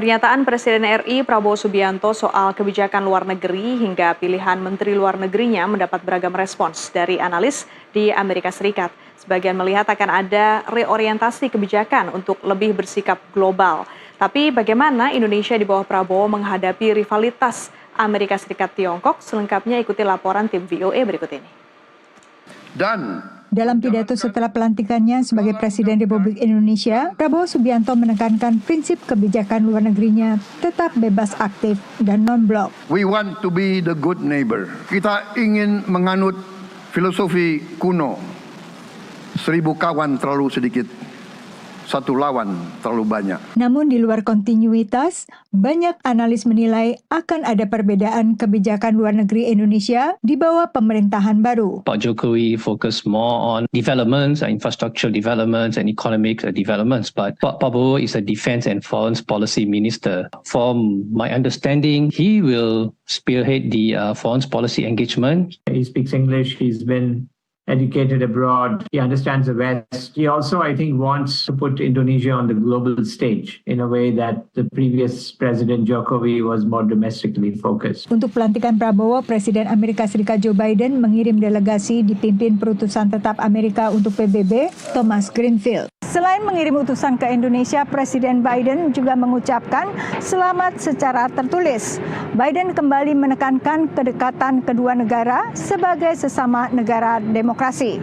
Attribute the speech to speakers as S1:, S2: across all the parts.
S1: Pernyataan Presiden RI Prabowo Subianto soal kebijakan luar negeri hingga pilihan Menteri Luar Negerinya mendapat beragam respons dari analis di Amerika Serikat. Sebagian melihat akan ada reorientasi kebijakan untuk lebih bersikap global. Tapi bagaimana Indonesia di bawah Prabowo menghadapi rivalitas Amerika Serikat-Tiongkok? Selengkapnya ikuti laporan tim VOA berikut ini.
S2: Dalam pidato setelah pelantikannya sebagai Presiden Republik Indonesia, Prabowo Subianto menekankan prinsip kebijakan luar negerinya tetap bebas aktif dan non-blok.
S3: We want to be the good neighbor. Kita ingin menganut filosofi kuno. 1000 kawan terlalu sedikit, 1 lawan terlalu banyak.
S2: Namun di luar kontinuitas, banyak analis menilai akan ada perbedaan kebijakan luar negeri Indonesia di bawah pemerintahan baru.
S4: Pak Jokowi focus more on developments, infrastructure developments and economic developments. But Pak Prabowo is a defense and foreign policy minister. From my understanding, he will spearhead the foreign policy engagement.
S5: He speaks English, he's been educated abroad, he understands the West. He also, I think, wants to put Indonesia on the global stage in a way that the previous President Jokowi was more domestically focused.
S2: Untuk pelantikan Prabowo, Presiden Amerika Serikat Joe Biden mengirim delegasi dipimpin perutusan tetap Amerika untuk PBB, Thomas Greenfield. Selain mengirim utusan ke Indonesia, Presiden Biden juga mengucapkan selamat secara tertulis. Biden kembali menekankan kedekatan kedua negara sebagai sesama negara demokrasi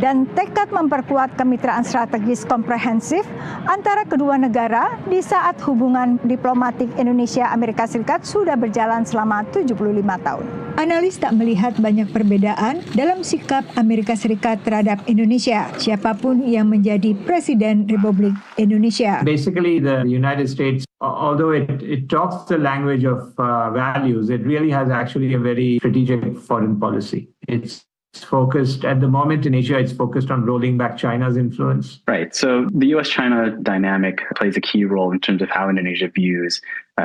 S2: dan tekad memperkuat kemitraan strategis komprehensif antara kedua negara di saat hubungan diplomatik Indonesia-Amerika Serikat sudah berjalan selama 75 tahun. Analis tak melihat banyak perbedaan dalam sikap Amerika Serikat terhadap Indonesia, siapapun yang menjadi Presiden Republik Indonesia.
S5: Basically, the United States, although it talks the language of values, it really has actually a very strategic foreign policy. It's focused at the moment in Asia, it's focused on rolling back China's influence.
S6: Right. So the US-China dynamic plays a key role in terms of how Indonesia views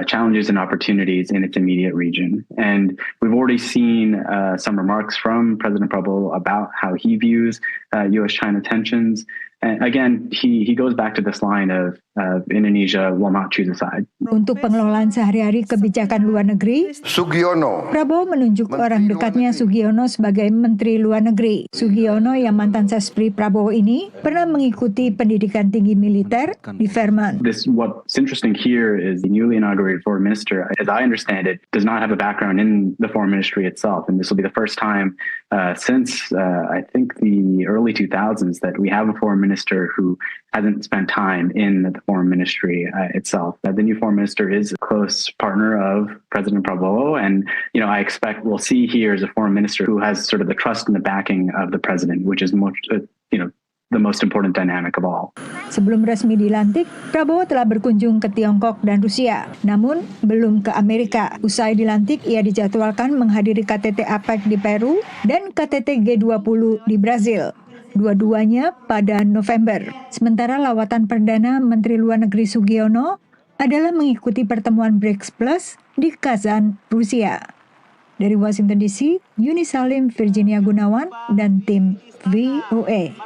S6: challenges and opportunities in its immediate region. And we've already seen some remarks from President Prabowo about how he views US-China tensions. And again, he goes back to this line of Indonesia will not choose a side.
S2: Untuk pengelolaan sehari-hari kebijakan luar negeri,
S3: Sugiono.
S2: Prabowo menunjuk orang dekatnya Sugiono sebagai Menteri Luar Negeri. Sugiono yang mantan sespri Prabowo ini pernah mengikuti pendidikan tinggi militer di Vermont.
S6: What's interesting here is the newly inaugurated foreign minister, as I understand it, does not have a background in the foreign ministry itself. And this will be the first time since I think the early 2000s that we have a foreign minister who hasn't spent time in the foreign ministry itself. The new foreign minister is a close partner of President Prabowo, and I expect we'll see here is a foreign minister who has sort of the trust and the backing of the president, which is the most important dynamic of all.
S2: Sebelum resmi dilantik, Prabowo telah berkunjung ke Tiongkok dan Rusia, namun belum ke Amerika. Usai dilantik, ia dijadwalkan menghadiri KTT APEC di Peru dan KTT G20 di Brazil. Dua-duanya pada November. Sementara lawatan perdana Menteri Luar Negeri Sugiono adalah mengikuti pertemuan BRICS Plus di Kazan, Rusia. Dari Washington DC, Yuni Salim, Virginia Gunawan, dan tim VOA.